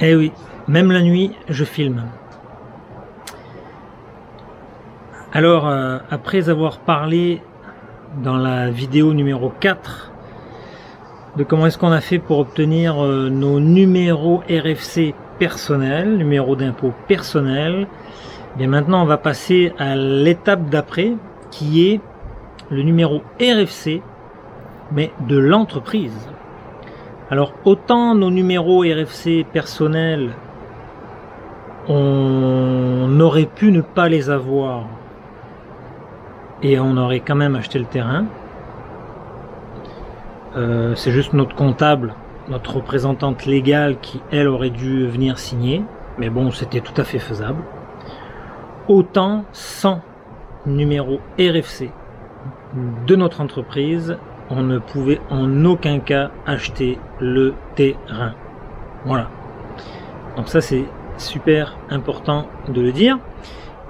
Eh oui, même la nuit, je filme. Alors, après avoir parlé dans la vidéo numéro 4 de comment est-ce qu'on a fait pour obtenir nos numéros RFC personnels, numéros d'impôt personnels, eh bien maintenant on va passer à l'étape d'après qui est le numéro RFC mais de l'entreprise. Alors autant nos numéros RFC personnels, on aurait pu ne pas les avoir et on aurait quand même acheté le terrain. C'est juste notre comptable, notre représentante légale qui, elle, aurait dû venir signer. Mais bon, c'était tout à fait faisable. Autant sans numéro RFC de notre entreprise, on ne pouvait en aucun cas acheter le terrain. Voilà. Donc ça, c'est super important de le dire.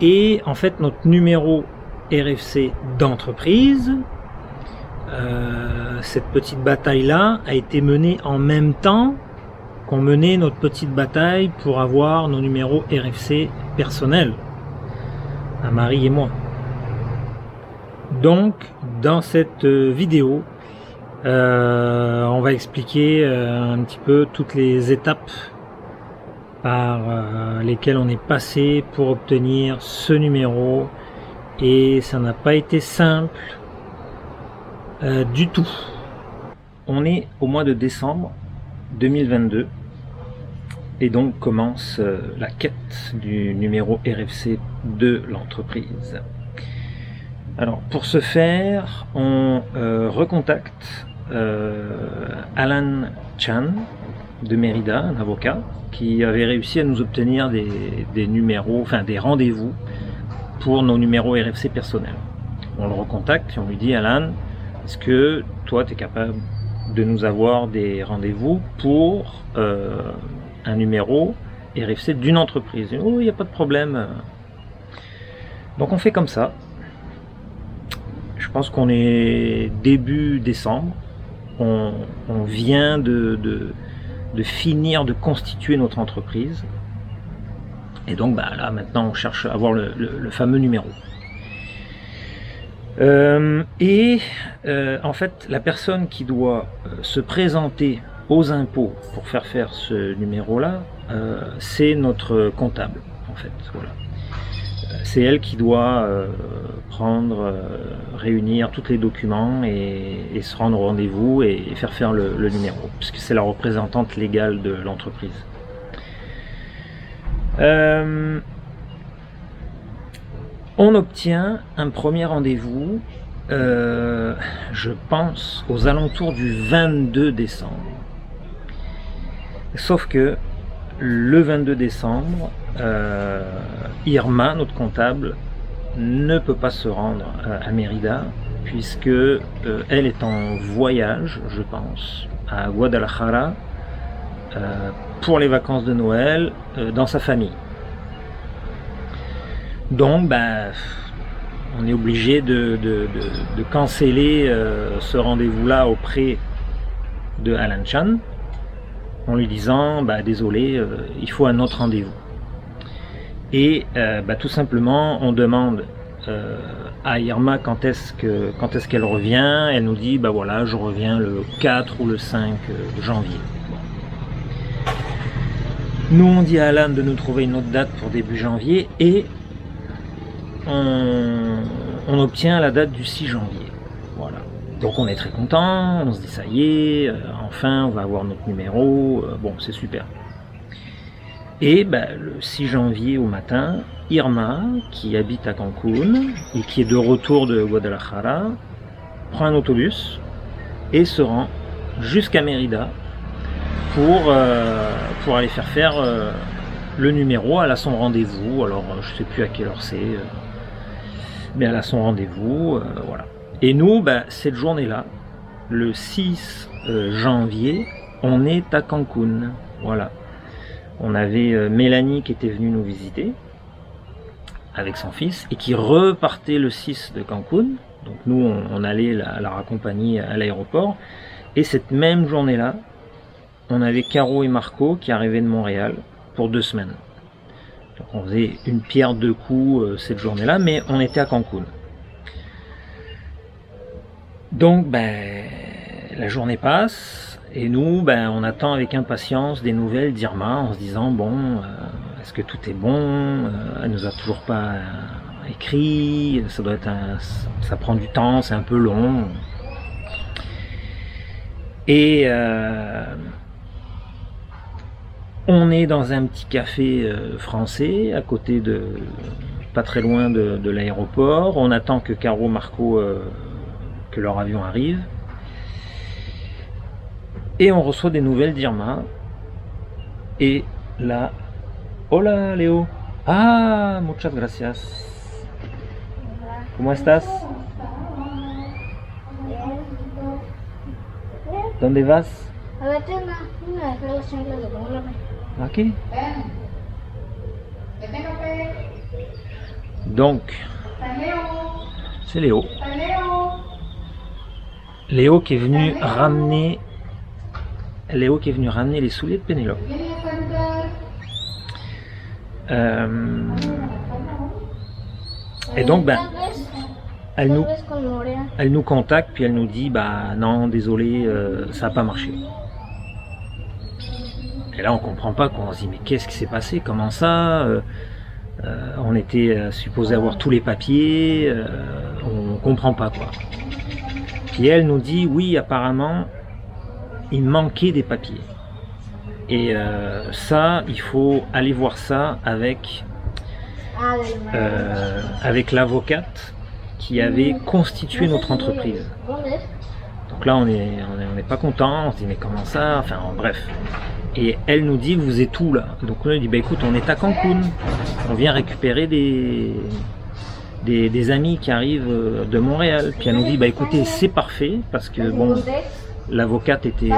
Et en fait, notre numéro RFC d'entreprise, cette petite bataille-là a été menée en même temps qu'on menait notre petite bataille pour avoir nos numéros RFC personnels, à Marie et moi. Donc, dans cette vidéo, on va expliquer un petit peu toutes les étapes par lesquelles on est passé pour obtenir ce numéro, et ça n'a pas été simple du tout. On est au mois de décembre 2022 et donc commence la quête du numéro RFC de l'entreprise. Alors pour ce faire, on recontacte Alan Chan de Mérida, un avocat qui avait réussi à nous obtenir des numéros, enfin des rendez-vous pour nos numéros RFC personnels. On le recontacte et on lui dit: Alan, est-ce que toi tu es capable de nous avoir des rendez-vous pour un numéro RFC d'une entreprise? Et, oh, il n'y a pas de problème. Donc on fait comme ça. Je pense qu'on est début décembre. On vient de finir de constituer notre entreprise. Et donc bah, là maintenant on cherche à avoir le fameux numéro. En fait, la personne qui doit se présenter aux impôts pour faire ce numéro-là, c'est notre comptable, en fait. Voilà. C'est elle qui doit réunir tous les documents et se rendre au rendez-vous et faire le numéro, puisque c'est la représentante légale de l'entreprise. On obtient un premier rendez-vous, je pense, aux alentours du 22 décembre. Sauf que le 22 décembre, Irma, notre comptable, ne peut pas se rendre à Mérida, puisque elle est en voyage, je pense, à Guadalajara, pour les vacances de Noël, dans sa famille. Donc, ben, on est obligé de canceller ce rendez-vous-là auprès de Alan Chan, en lui disant bah, désolé, il faut un autre rendez-vous. Et bah, tout simplement, on demande à Irma quand est-ce qu'elle revient. Elle nous dit bah voilà, je reviens le 4 ou le 5 janvier. Bon. Nous, on dit à Alan de nous trouver une autre date pour début janvier et on obtient la date du 6 janvier. Voilà. Donc on est très content, on se dit ça y est, enfin on va avoir notre numéro, bon c'est super. Et ben, le 6 janvier au matin, Irma, qui habite à Cancun et qui est de retour de Guadalajara, prend un autobus et se rend jusqu'à Mérida pour aller faire le numéro. Elle a son rendez-vous, alors je sais plus à quelle heure c'est, mais elle a son rendez-vous, voilà. Et nous, ben, cette journée-là, le 6 janvier, on est à Cancun, voilà. On avait Mélanie qui était venue nous visiter avec son fils et qui repartait le 6 de Cancun. Donc nous, on allait la raccompagner à l'aéroport. Et cette même journée-là, on avait Caro et Marco qui arrivaient de Montréal pour 2 semaines. Donc on faisait une pierre deux coups cette journée-là, mais on était à Cancun. Donc la journée passe et nous on attend avec impatience des nouvelles d'Irma en se disant bon, est-ce que tout est bon, elle nous a toujours pas écrit, ça doit être ça prend du temps, c'est un peu long. Et on est dans un petit café français à côté pas très loin de l'aéroport. On attend que Caro, Marco, que leur avion arrive. Et on reçoit des nouvelles d'Irma. Et là, hola Léo. Ah, muchas gracias. ¿Cómo estás? ¿Dónde vas? A la tienda, una relación de la Ok. Donc, c'est Léo. Léo qui est venu ramener les souliers de Pénélope. Et donc, elle nous contacte, puis elle nous dit non, désolé, ça n'a pas marché. Et là on comprend pas, quoi. On se dit mais qu'est-ce qui s'est passé, comment ça, on était supposé avoir tous les papiers, on comprend pas quoi. Puis elle nous dit oui, apparemment il manquait des papiers. Et ça, il faut aller voir ça avec l'avocate qui avait constitué notre entreprise. Donc là on n'est pas content, on se dit mais comment ça, enfin bref. Et elle nous dit vous êtes où là? Donc on lui dit écoute, on est à Cancun, on vient récupérer des amis qui arrivent de Montréal. Puis elle nous dit écoutez, c'est parfait parce que bon, l'avocate était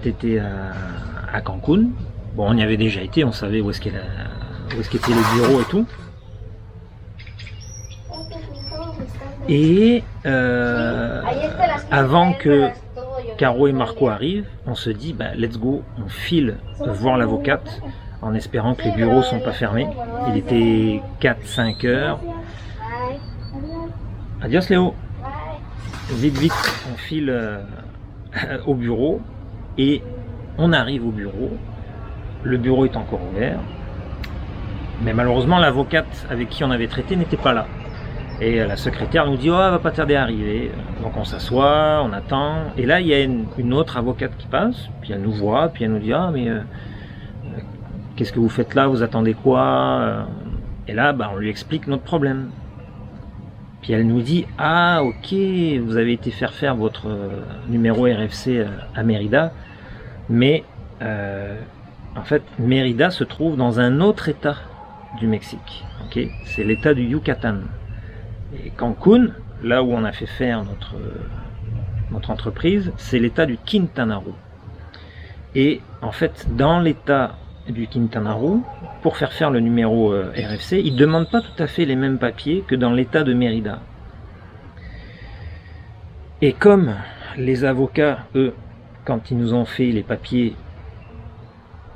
était à Cancun. Bon, on y avait déjà été, on savait où est-ce qu'était le bureau et tout. Et avant que Caro et Marco arrivent, on se dit let's go, on file voir l'avocate en espérant que les bureaux sont pas fermés. Il était 4-5 heures. Adios Léo. Vite, on file au bureau et on arrive au bureau. Le bureau est encore ouvert, mais malheureusement l'avocate avec qui on avait traité n'était pas là. Et la secrétaire nous dit elle va pas tarder à arriver. Donc on s'assoit, on attend, et là il y a une autre avocate qui passe, puis elle nous voit, puis elle nous dit mais qu'est-ce que vous faites là, vous attendez quoi? Et là on lui explique notre problème. Puis elle nous dit ok, vous avez été faire votre numéro RFC à Mérida, mais en fait Mérida se trouve dans un autre état du Mexique. Okay, c'est l'état du Yucatan. Et Cancun, là où on a fait faire notre entreprise, c'est l'état du Quintana Roo. Et en fait, dans l'état du Quintana Roo, pour faire le numéro RFC, ils ne demandent pas tout à fait les mêmes papiers que dans l'état de Mérida. Et comme les avocats, eux, quand ils nous ont fait les papiers,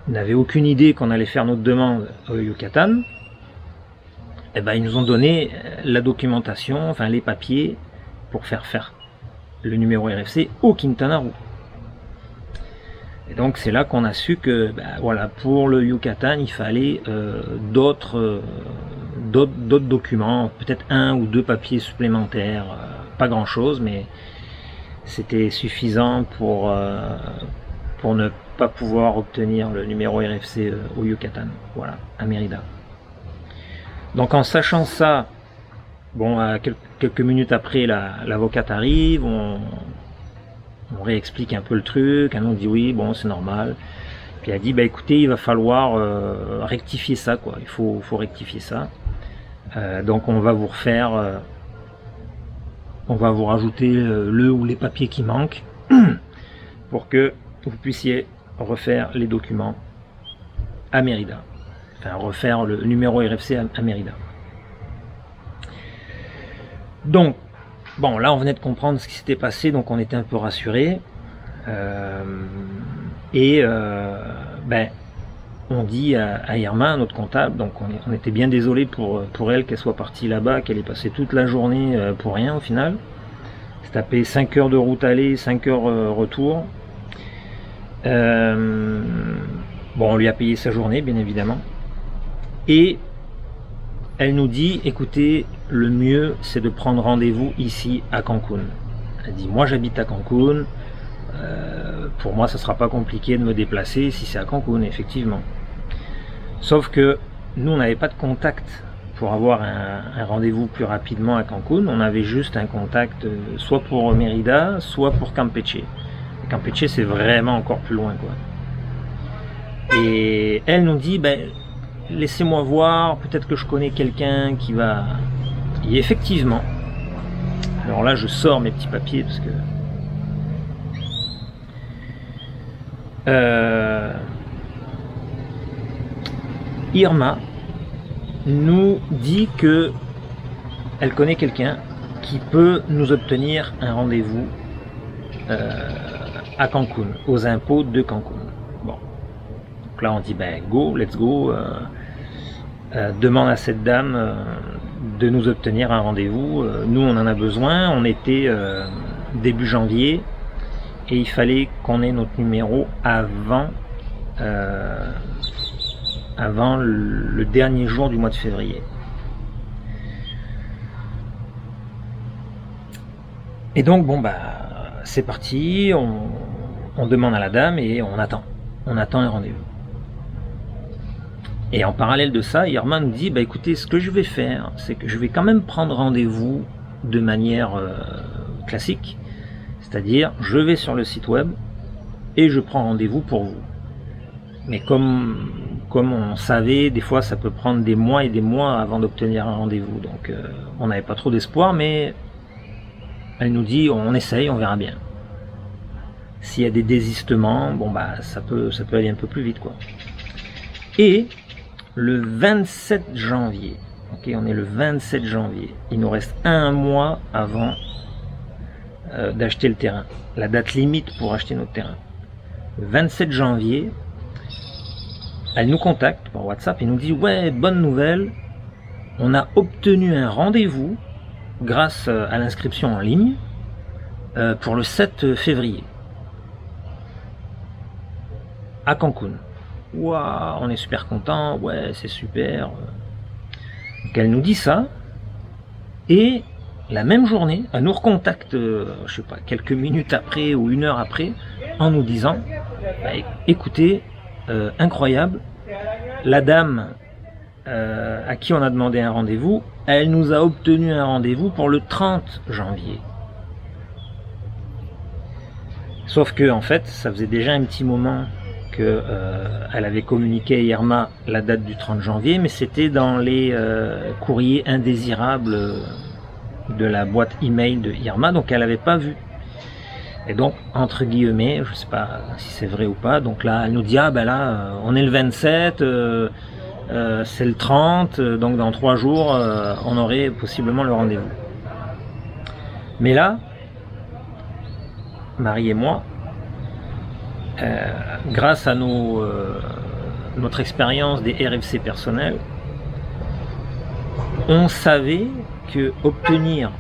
n'avaient aucune idée qu'on allait faire notre demande au Yucatan, ils nous ont donné la documentation, enfin les papiers pour faire le numéro RFC au Quintana Roo. Et donc c'est là qu'on a su que voilà, pour le Yucatan il fallait d'autres documents, peut-être 1 ou 2 papiers supplémentaires, pas grand chose, mais c'était suffisant pour ne pas pouvoir obtenir le numéro RFC au Yucatan, voilà, à Mérida. Donc en sachant ça, quelques minutes après, l'avocate arrive, on réexplique un peu le truc, elle nous dit oui, bon c'est normal. Puis elle dit écoutez, il va falloir rectifier ça, quoi. Il faut rectifier ça. Donc on va vous refaire, on va vous rajouter le ou les papiers qui manquent pour que vous puissiez refaire les documents à Mérida. Enfin, refaire le numéro RFC à Mérida. Donc, Bon, là on venait de comprendre ce qui s'était passé, donc on était un peu rassurés. On dit à Irma, notre comptable, donc on était bien désolé pour elle qu'elle soit partie là-bas, qu'elle ait passé toute la journée pour rien au final. C'est tapé 5 heures de route aller, 5 heures retour. On lui a payé sa journée, bien évidemment. Et elle nous dit, écoutez, le mieux c'est de prendre rendez-vous ici à Cancun. Elle dit, moi j'habite à Cancun, pour moi ça sera pas compliqué de me déplacer si c'est à Cancun, effectivement. Sauf que nous on n'avait pas de contact pour avoir un rendez-vous plus rapidement à Cancun. On avait juste un contact soit pour Mérida, soit pour Campeche. Campeche c'est vraiment encore plus loin, quoi. Et elle nous dit, laissez-moi voir, peut-être que je connais quelqu'un qui va... Et effectivement, alors là je sors mes petits papiers parce que... Irma nous dit que elle connaît quelqu'un qui peut nous obtenir un rendez-vous à Cancun, aux impôts de Cancun. Bon, donc là on dit go, let's go. Demande à cette dame de nous obtenir un rendez-vous. Nous on en a besoin. On était début janvier et il fallait qu'on ait notre numéro avant le dernier jour du mois de février. Et donc c'est parti, on demande à la dame et on attend un rendez-vous. Et en parallèle de ça, Irma nous dit, écoutez, ce que je vais faire, c'est que je vais quand même prendre rendez-vous de manière classique, c'est-à-dire je vais sur le site web et je prends rendez-vous pour vous. Mais comme on savait, des fois ça peut prendre des mois et des mois avant d'obtenir un rendez-vous, donc on n'avait pas trop d'espoir, mais elle nous dit on essaye, on verra bien. S'il y a des désistements, ça peut aller un peu plus vite, quoi. Et le 27 janvier, on est le 27 janvier, il nous reste un mois avant d'acheter le terrain, la date limite pour acheter notre terrain. Le 27 janvier, elle nous contacte par WhatsApp et nous dit, ouais, bonne nouvelle, on a obtenu un rendez-vous grâce à l'inscription en ligne pour le 7 février à Cancun. Waouh, on est super content, ouais, c'est super. Donc elle nous dit ça, et la même journée, elle nous recontacte, je sais pas, quelques minutes après ou une heure après, en nous disant, écoutez, incroyable, la dame à qui on a demandé un rendez-vous, elle nous a obtenu un rendez-vous pour le 30 janvier. Sauf que en fait, ça faisait déjà un petit moment elle avait communiqué à Irma la date du 30 janvier, mais c'était dans les courriers indésirables de la boîte email de Irma, donc elle n'avait pas vu. Et donc, entre guillemets, je ne sais pas si c'est vrai ou pas, donc là, elle nous dit, on est le 27, c'est le 30, donc dans 3 jours, on aurait possiblement le rendez-vous. Mais là, Marie et moi, grâce à notre expérience des RFC personnels, on savait que obtenir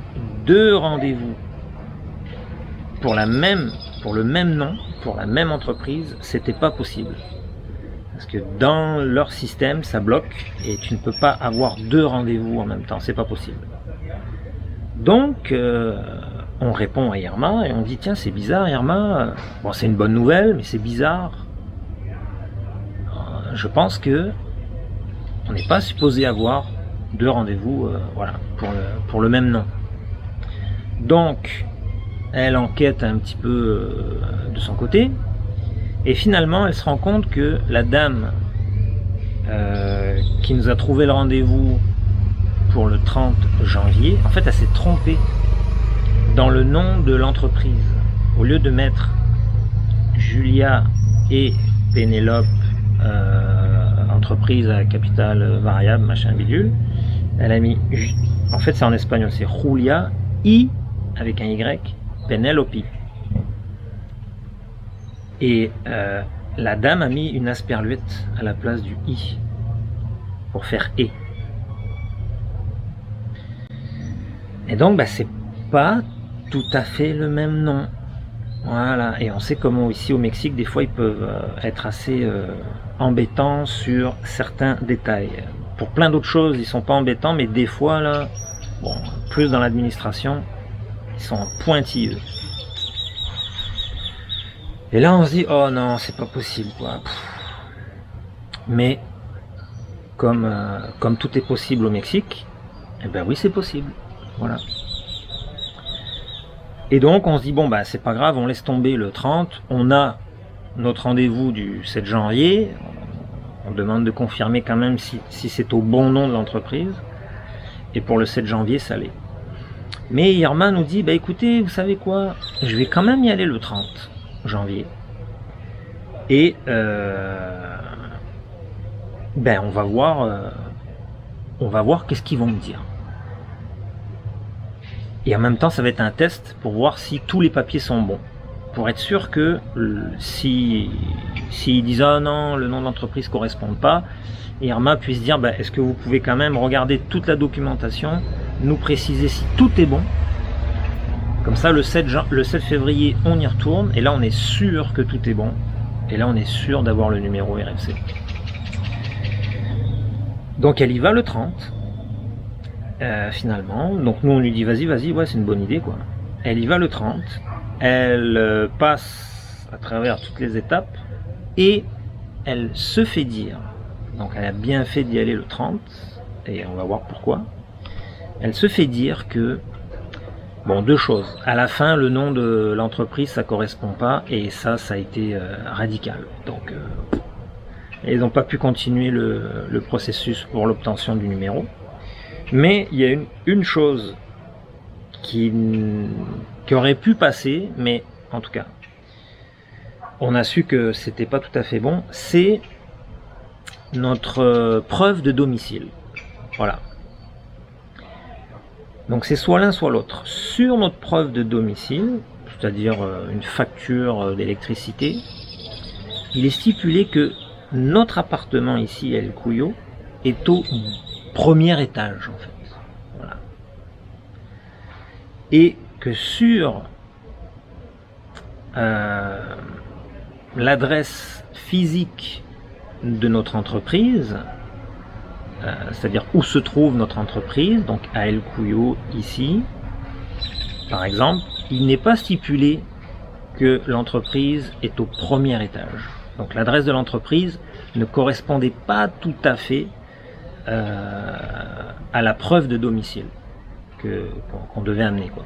2 rendez-vous pour le même nom, pour la même entreprise, c'était pas possible. Parce que dans leur système, ça bloque et tu ne peux pas avoir 2 rendez-vous en même temps, c'est pas possible. Donc, on répond à Irma et on dit, tiens, c'est bizarre, Irma. Bon, c'est une bonne nouvelle, mais c'est bizarre. Je pense que on n'est pas supposé avoir 2 rendez-vous, pour le même nom. Donc, elle enquête un petit peu de son côté, et finalement, elle se rend compte que la dame qui nous a trouvé le rendez-vous pour le 30 janvier, en fait, elle s'est trompée dans le nom de l'entreprise. Au lieu de mettre Julia et Pénélope, entreprise à capital variable, machin bidule, elle a mis, en fait c'est en espagnol, c'est Julia y avec un Y, Penelope. Et la dame a mis une asperluette à la place du I pour faire E. Et donc c'est pas tout à fait le même nom. Voilà, et on sait comment ici au Mexique, des fois ils peuvent être assez embêtants sur certains détails. Pour plein d'autres choses, ils sont pas embêtants, mais des fois là, bon, plus dans l'administration, ils sont pointilleux. Et là on se dit, oh non, c'est pas possible quoi. Mais comme tout est possible au Mexique, eh ben oui c'est possible. Voilà. Et donc on se dit, bon c'est pas grave, on laisse tomber le 30, on a notre rendez-vous du 7 janvier, on demande de confirmer quand même si c'est au bon nom de l'entreprise, et pour le 7 janvier ça l'est. Mais Irma nous dit, écoutez, vous savez quoi, je vais quand même y aller le 30 janvier, et on va voir qu'est-ce qu'ils vont me dire. Et en même temps, ça va être un test pour voir si tous les papiers sont bons. Pour être sûr que s'ils disent « Ah non, le nom de l'entreprise ne correspond pas », Irma puisse dire « Est-ce que vous pouvez quand même regarder toute la documentation, nous préciser si tout est bon ?» Comme ça, le 7 février, on y retourne, et là, on est sûr que tout est bon. Et là, on est sûr d'avoir le numéro RFC. Donc, elle y va le 30. Finalement, donc nous on lui dit vas-y, ouais c'est une bonne idée quoi. Elle y va le 30, elle passe à travers toutes les étapes et elle se fait dire, donc elle a bien fait d'y aller le 30 et on va voir pourquoi. Elle se fait dire que, bon, deux choses, à la fin le nom de l'entreprise ça correspond pas et ça a été radical, donc ils n'ont pas pu continuer le processus pour l'obtention du numéro. Mais il y a une chose qui aurait pu passer, mais en tout cas, on a su que c'était pas tout à fait bon, c'est notre preuve de domicile. Voilà. Donc c'est soit l'un soit l'autre. Sur notre preuve de domicile, c'est-à-dire une facture d'électricité, il est stipulé que notre appartement ici à El Cuyo est au premier étage en fait. Voilà. Et que sur l'adresse physique de notre entreprise, c'est-à-dire où se trouve notre entreprise, donc à El Cuyo ici, par exemple, il n'est pas stipulé que l'entreprise est au premier étage. Donc l'adresse de l'entreprise ne correspondait pas tout à fait à la preuve de domicile qu'on devait amener quoi.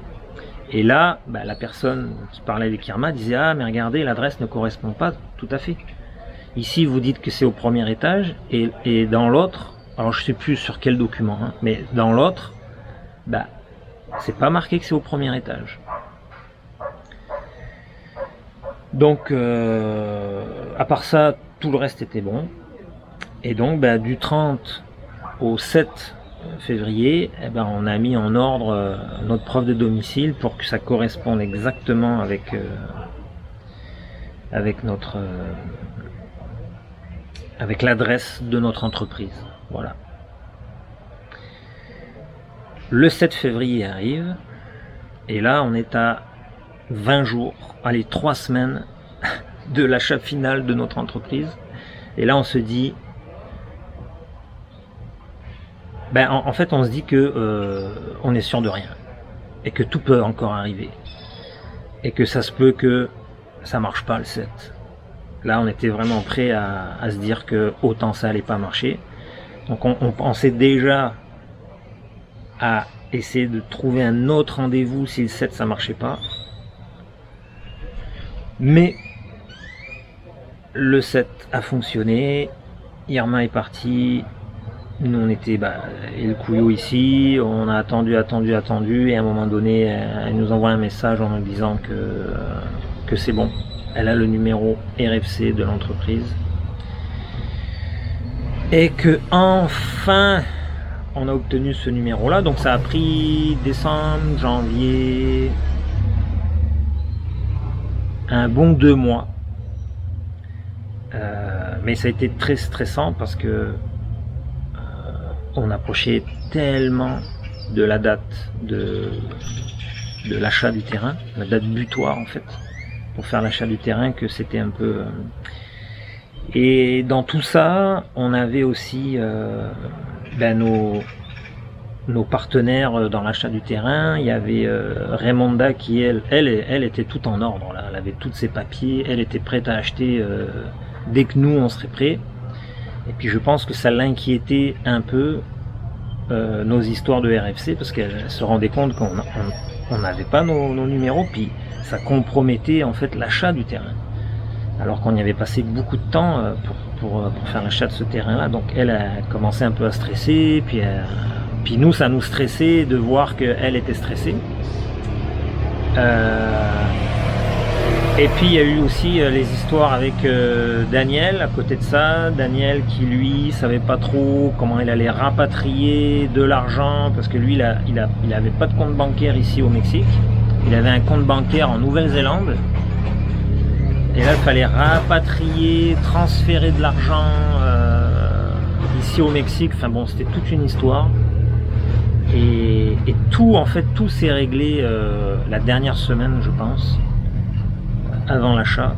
Et là, la personne qui parlait avec Irma disait ah mais regardez, l'adresse ne correspond pas tout à fait. Ici vous dites que c'est au premier étage et dans l'autre, alors je sais plus sur quel document, hein, mais dans l'autre, c'est pas marqué que c'est au premier étage. Donc à part ça, tout le reste était bon. Et donc du 30 au 7 février, on a mis en ordre notre preuve de domicile pour que ça corresponde exactement avec avec l'adresse de notre entreprise. Voilà. Le 7 février arrive et là on est à 20 jours, allez 3 semaines de l'achat final de notre entreprise. Et là on se dit en fait on se dit que on est sûr de rien et que tout peut encore arriver et que ça se peut que ça marche pas le 7. Là on était vraiment prêt à se dire que autant ça allait pas marcher, donc on pensait déjà à essayer de trouver un autre rendez-vous si le 7 ça marchait pas, mais le 7 a fonctionné. Irma est partie. Nous on était El Cuyo ici, on a attendu et à un moment donné elle nous envoie un message en nous disant que c'est bon, elle a le numéro RFC de l'entreprise et que enfin on a obtenu ce numéro-là. Donc ça a pris décembre, janvier, un bon 2 mois. Mais ça a été très stressant parce que on approchait tellement de la date de l'achat du terrain, la date butoir en fait, pour faire l'achat du terrain, que c'était un peu... Et dans tout ça, on avait aussi nos partenaires dans l'achat du terrain. Il y avait Raymonda qui, elle était tout en ordre, là. Elle avait tous ses papiers, elle était prête à acheter dès que nous on serait prêts. Et puis je pense que ça l'inquiétait un peu, nos histoires de RFC, parce qu'elle se rendait compte qu'on n'avait pas nos numéros, puis ça compromettait en fait l'achat du terrain. Alors qu'on y avait passé beaucoup de temps pour faire l'achat de ce terrain-là. Donc elle a commencé un peu à stresser, puis nous, ça nous stressait de voir qu'elle était stressée. Et puis il y a eu aussi les histoires avec Daniel à côté de ça. Daniel qui lui savait pas trop comment il allait rapatrier de l'argent, parce que lui il avait pas de compte bancaire ici au Mexique. Il avait un compte bancaire en Nouvelle-Zélande. Et là il fallait rapatrier, transférer de l'argent ici au Mexique. Enfin bon, c'était toute une histoire. Et tout, en fait, tout s'est réglé la dernière semaine, je pense, avant l'achat.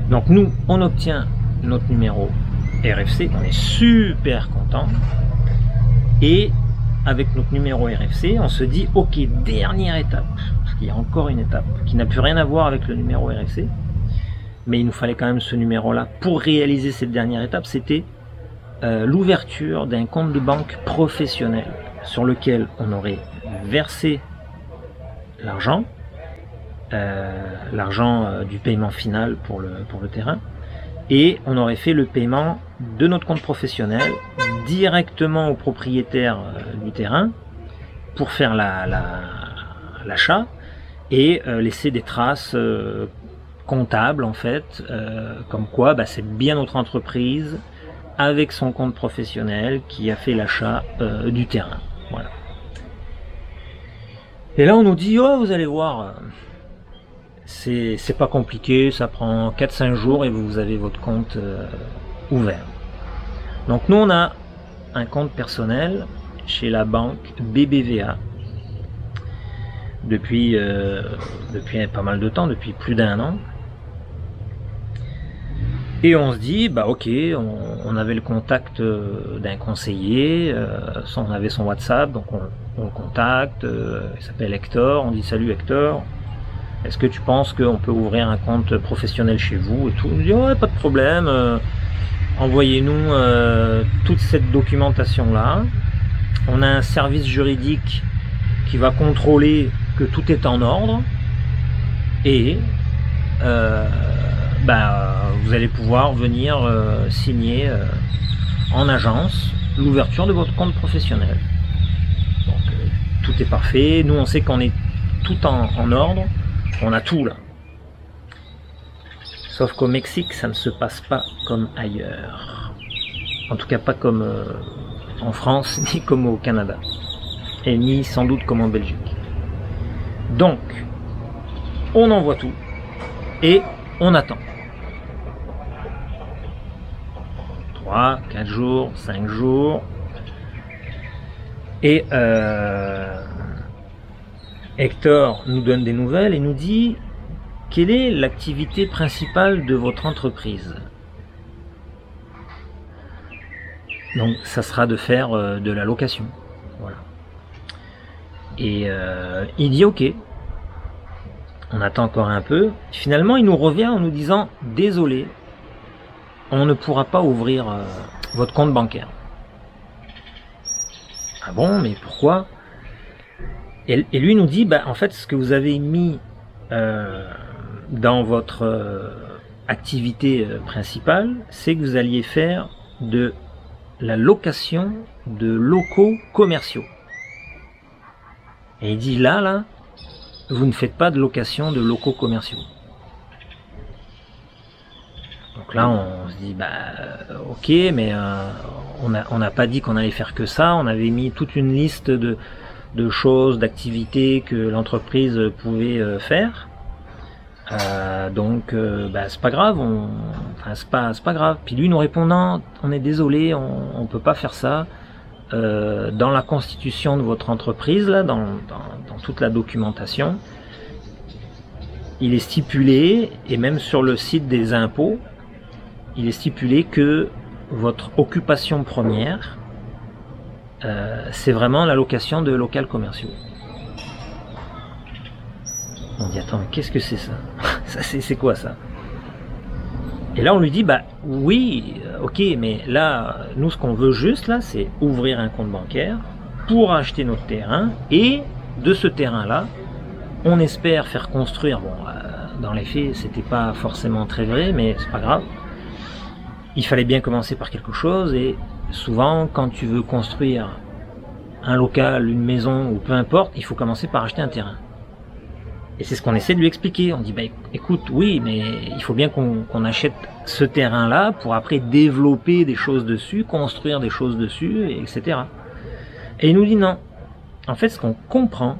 Donc nous, on obtient notre numéro RFC, on est super content. Et avec notre numéro RFC, on se dit, ok, dernière étape, parce qu'il y a encore une étape qui n'a plus rien à voir avec le numéro RFC, mais il nous fallait quand même ce numéro-là pour réaliser cette dernière étape. C'était l'ouverture d'un compte de banque professionnel sur lequel on aurait versé l'argent, du paiement final pour le terrain, et on aurait fait le paiement de notre compte professionnel directement au propriétaire du terrain pour faire l'achat et laisser des traces comptables en fait, comme quoi c'est bien notre entreprise avec son compte professionnel qui a fait l'achat du terrain. Voilà. Et là on nous dit, oh vous allez voir, c'est pas compliqué, ça prend 4-5 jours et vous avez votre compte ouvert. Donc nous on a un compte personnel chez la banque BBVA depuis pas mal de temps, depuis plus d'1 an. Et on se dit, ok, on avait le contact d'un conseiller, on avait son WhatsApp, donc on le contacte, il s'appelle Hector, on dit salut Hector, est-ce que tu penses qu'on peut ouvrir un compte professionnel chez vous et tout. Il nous dit, ouais, pas de problème, envoyez-nous toute cette documentation-là. On a un service juridique qui va contrôler que tout est en ordre et vous allez pouvoir venir signer en agence l'ouverture de votre compte professionnel. Donc tout est parfait, nous on sait qu'on est tout en ordre, on a tout là. Sauf qu'au Mexique ça ne se passe pas comme ailleurs. En tout cas pas comme en France, ni comme au Canada. Et ni sans doute comme en Belgique. Donc, on envoie tout et on attend. 3, 4 jours, 5 jours. Et Hector nous donne des nouvelles et nous dit, quelle est l'activité principale de votre entreprise? Donc ça sera de faire de la location. Voilà. Et il dit ok. On attend encore un peu. Finalement il nous revient en nous disant, désolé, on ne pourra pas ouvrir votre compte bancaire. Ah bon, mais pourquoi? Et lui nous dit, en fait ce que vous avez mis dans votre activité principale, c'est que vous alliez faire de la location de locaux commerciaux. Et il dit là, vous ne faites pas de location de locaux commerciaux. Donc là, on se dit, ok, mais on n'a pas dit qu'on allait faire que ça, on avait mis toute une liste de choses, d'activités que l'entreprise pouvait faire. Donc c'est pas grave, c'est pas grave. Puis lui nous répond non, on est désolé, on peut pas faire ça. Dans la constitution de votre entreprise, là, dans toute la documentation, il est stipulé, et même sur le site des impôts, il est stipulé que votre occupation première, c'est vraiment la location de locaux commerciaux. On dit attends, mais qu'est-ce que c'est ça? C'est quoi ça? Et là on lui dit bah oui, ok, mais là nous ce qu'on veut juste là, c'est ouvrir un compte bancaire pour acheter notre terrain, et de ce terrain là, on espère faire construire. Bon, dans les faits, c'était pas forcément très vrai, mais c'est pas grave. Il fallait bien commencer par quelque chose, et souvent quand tu veux construire un local, une maison ou peu importe, il faut commencer par acheter un terrain. Et c'est ce qu'on essaie de lui expliquer. On dit bah écoute, oui, mais il faut bien qu'on achète ce terrain-là pour après développer des choses dessus, construire des choses dessus, etc. Et il nous dit non. En fait, ce qu'on comprend,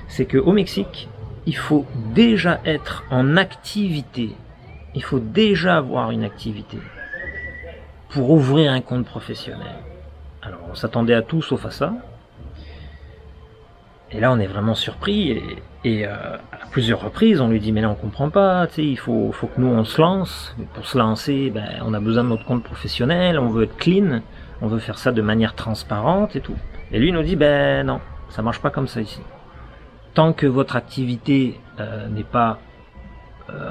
c'est qu'au Mexique, il faut déjà être en activité. Il faut déjà avoir une activité pour ouvrir un compte professionnel. Alors, on s'attendait à tout sauf à ça. Et là, on est vraiment surpris. Et à plusieurs reprises, on lui dit mais là, on comprend pas. Tu sais, il faut que nous on se lance. Mais pour se lancer, on a besoin de notre compte professionnel. On veut être clean. On veut faire ça de manière transparente et tout. Et lui, il nous dit non, ça marche pas comme ça ici. Tant que votre activité n'est pas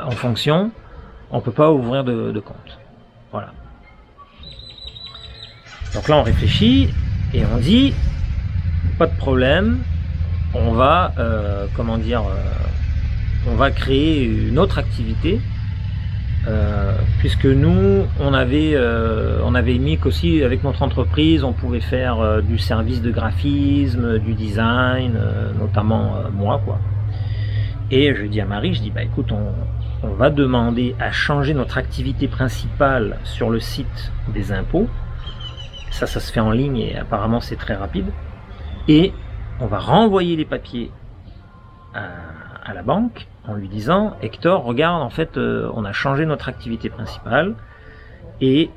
en fonction, on peut pas ouvrir de compte. Voilà. Donc là, on réfléchit et on dit pas de problème. On va on va créer une autre activité, puisque nous on avait mis qu'aussi avec notre entreprise on pouvait faire du service de graphisme, du design, notamment moi quoi. Et je dis à Marie, je dis écoute, on va demander à changer notre activité principale sur le site des impôts. Ça se fait en ligne et apparemment c'est très rapide. Et on va renvoyer les papiers à la banque en lui disant Hector, regarde, en fait on a changé notre activité principale, et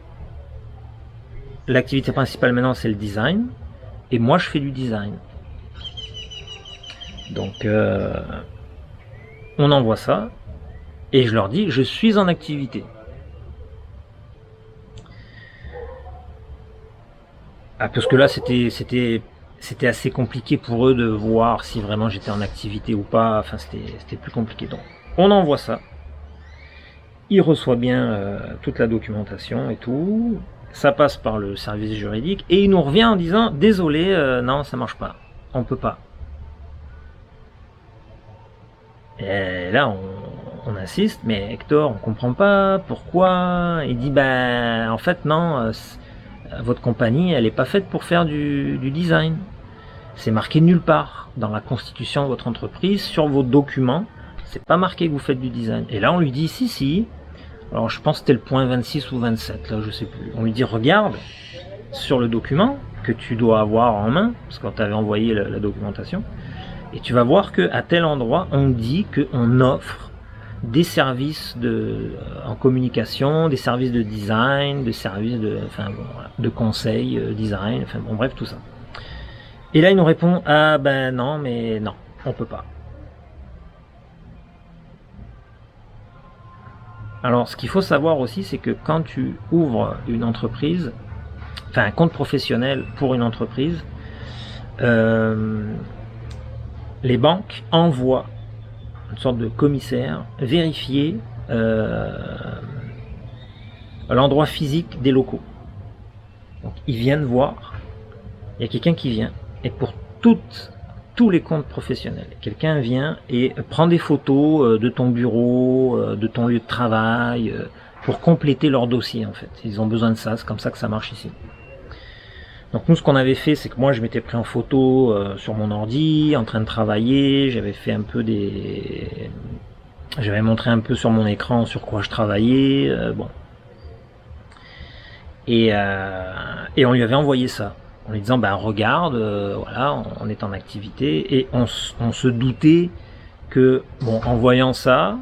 l'activité principale maintenant c'est le design, et moi je fais du design. Donc on envoie ça et je leur dis je suis en activité. Parce que là c'était assez compliqué pour eux de voir si vraiment j'étais en activité ou pas. Enfin, c'était plus compliqué. Donc, on envoie ça. Il reçoit bien toute la documentation et tout. Ça passe par le service juridique et il nous revient en disant désolé, non, ça marche pas. On peut pas. Et là, on insiste, mais Hector, on comprend pas pourquoi. Il dit en fait non. Votre compagnie, elle n'est pas faite pour faire du design. C'est marqué nulle part dans la constitution de votre entreprise, sur vos documents, c'est pas marqué que vous faites du design. Et là, on lui dit si. Alors, je pense que c'était le point 26 ou 27, là, je sais plus. On lui dit regarde sur le document que tu dois avoir en main, parce qu'on t'avait envoyé la documentation, et tu vas voir que à tel endroit, on dit qu'on offre des services en communication, des services de design, des services de conseil, design, bref, tout ça. Et là, il nous répond non, mais non, on peut pas. Alors, ce qu'il faut savoir aussi, c'est que quand tu ouvres une entreprise, un compte professionnel pour une entreprise, les banques envoient une sorte de commissaire vérifier l'endroit physique des locaux. Donc ils viennent voir, il y a quelqu'un qui vient, et pour tous les comptes professionnels, quelqu'un vient et prend des photos de ton bureau, de ton lieu de travail, pour compléter leur dossier en fait. Ils ont besoin de ça, c'est comme ça que ça marche ici. Donc nous, ce qu'on avait fait, c'est que moi je m'étais pris en photo sur mon ordi, en train de travailler, j'avais fait un peu j'avais montré un peu sur mon écran sur quoi je travaillais, bon. Et on lui avait envoyé ça, en lui disant, ben regarde, voilà, on est en activité, et on se doutait que, bon, en voyant ça,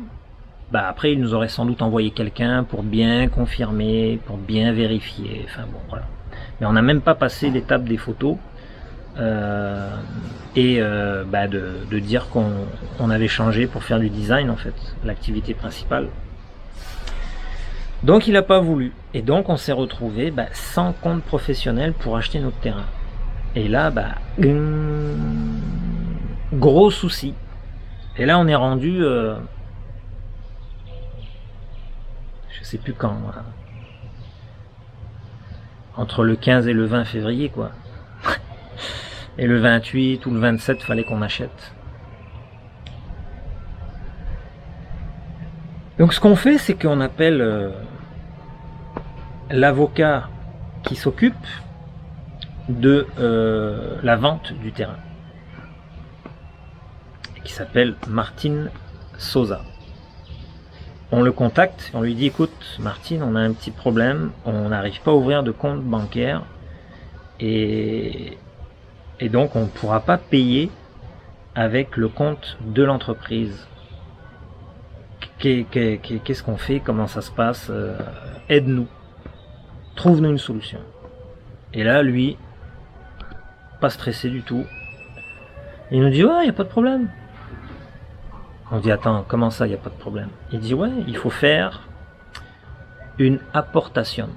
bah après il nous aurait sans doute envoyé quelqu'un pour bien confirmer, pour bien vérifier, enfin bon voilà. Mais on n'a même pas passé l'étape des photos de dire qu'on avait changé pour faire du design en fait, l'activité principale. Donc il n'a pas voulu, et donc on s'est retrouvé sans compte professionnel pour acheter notre terrain. Et là, gros souci. Et là on est rendu... je sais plus quand, voilà. Entre le 15 et le 20 février quoi. Et le 28 ou le 27 fallait qu'on achète. Donc ce qu'on fait, c'est qu'on appelle l'avocat qui s'occupe de la vente du terrain, qui s'appelle Martin Sosa. On le contacte, on lui dit, écoute Martine, on a un petit problème, on n'arrive pas à ouvrir de compte bancaire et donc on ne pourra pas payer avec le compte de l'entreprise. Qu'est-ce qu'on fait? Comment ça se passe? Aide-nous, trouve-nous une solution. Et là, lui, pas stressé du tout, il nous dit, ouais, il n'y a pas de problème. On dit, attends, comment ça, il n'y a pas de problème? Il dit, ouais, il faut faire une apportation.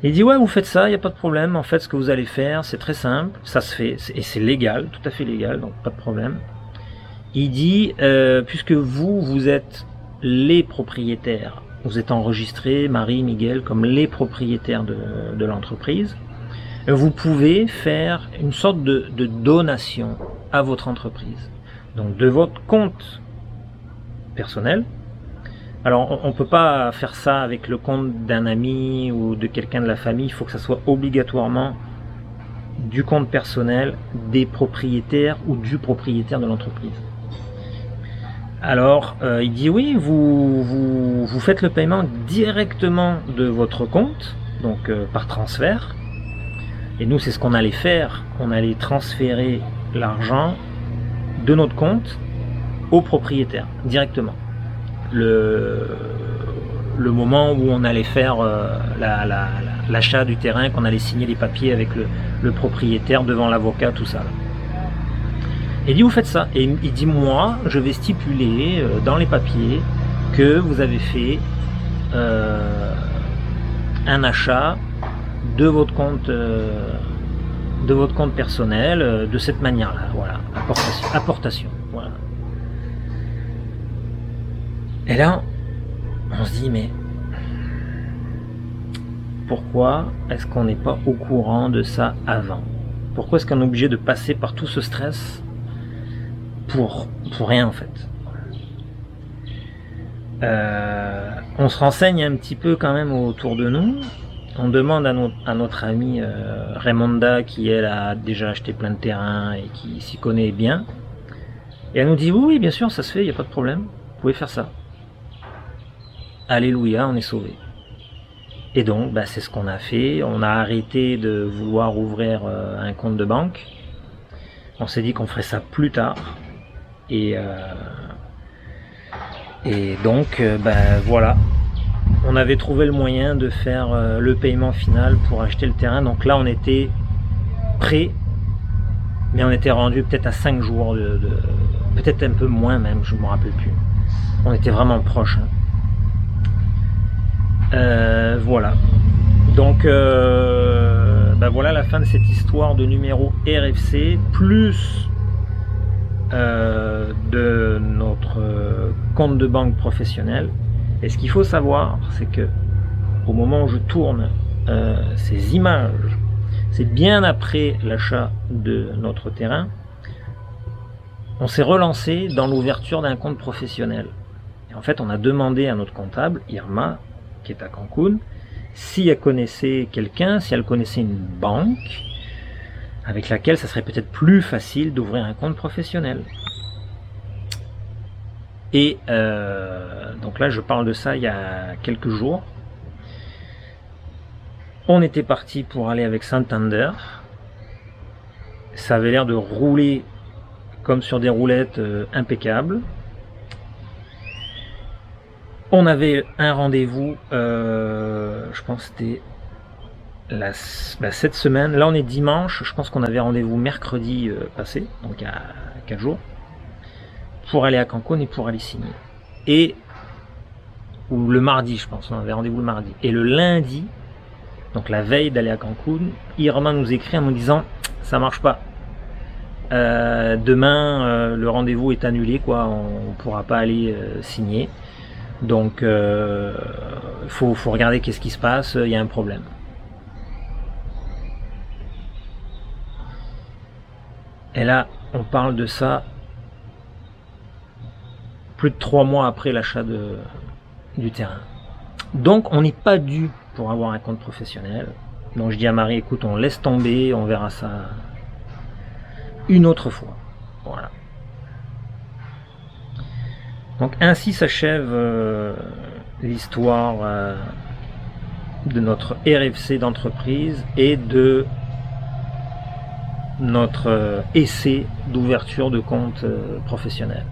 Il dit, ouais, vous faites ça, il n'y a pas de problème. En fait, ce que vous allez faire, c'est très simple, ça se fait, et c'est légal, tout à fait légal, donc pas de problème. Il dit, puisque vous êtes les propriétaires, vous êtes enregistrés, Marie, Miguel, comme les propriétaires de l'entreprise, vous pouvez faire une sorte de donation à votre entreprise. Donc de votre compte personnel. Alors on ne peut pas faire ça avec le compte d'un ami ou de quelqu'un de la famille, il faut que ça soit obligatoirement du compte personnel des propriétaires ou du propriétaire de l'entreprise. Alors il dit oui, vous faites le paiement directement de votre compte, donc par transfert. Et nous c'est ce qu'on allait faire, on allait transférer l'argent de notre compte au propriétaire directement. Le moment où on allait faire l'achat du terrain, qu'on allait signer les papiers avec le propriétaire devant l'avocat, tout ça. Et il dit vous faites ça. Et il dit moi je vais stipuler dans les papiers que vous avez fait un achat de votre compte personnel de cette manière-là. Voilà, apportation. Voilà. Et là, on se dit mais pourquoi est-ce qu'on n'est pas au courant de ça avant? Pourquoi est-ce qu'on est obligé de passer par tout ce stress pour rien en fait? On se renseigne un petit peu quand même autour de nous. On demande à notre amie Raymonda, qui elle a déjà acheté plein de terrains et qui s'y connaît bien. Et elle nous dit oui, bien sûr, ça se fait, il n'y a pas de problème, vous pouvez faire ça. Alléluia, on est sauvé. Et donc, c'est ce qu'on a fait. On a arrêté de vouloir ouvrir un compte de banque. On s'est dit qu'on ferait ça plus tard. Et donc, voilà. On avait trouvé le moyen de faire le paiement final pour acheter le terrain. Donc là, on était prêt, mais on était rendu peut-être à 5 jours, peut-être un peu moins même, je ne me rappelle plus. On était vraiment proche. Voilà. Donc, voilà la fin de cette histoire de numéro RFC, plus de notre compte de banque professionnel. Et ce qu'il faut savoir, c'est que au moment où je tourne ces images, c'est bien après l'achat de notre terrain, on s'est relancé dans l'ouverture d'un compte professionnel. Et en fait, on a demandé à notre comptable, Irma, qui est à Cancun, si elle connaissait quelqu'un, si elle connaissait une banque avec laquelle ça serait peut-être plus facile d'ouvrir un compte professionnel. Et donc là, je parle de ça il y a quelques jours. On était parti pour aller avec Santander. Ça avait l'air de rouler comme sur des roulettes impeccables. On avait un rendez-vous, je pense que c'était cette semaine. Là on est dimanche, je pense qu'on avait rendez-vous mercredi passé, donc il y a 4 jours, pour aller à Cancun et pour aller signer. Ou le mardi, je pense, on avait rendez-vous le mardi. Et le lundi, donc la veille d'aller à Cancun, Irma nous écrit en nous disant ça marche pas. Demain le rendez-vous est annulé, quoi, on pourra pas aller signer. Donc faut regarder qu'est-ce qui se passe, il y a un problème. Et là, on parle de ça plus de 3 mois après l'achat du terrain. Donc on n'est pas dû pour avoir un compte professionnel. Donc je dis à Marie, écoute, on laisse tomber, on verra ça une autre fois. Voilà. Donc ainsi s'achève l'histoire de notre RFC d'entreprise et de notre essai d'ouverture de compte professionnel.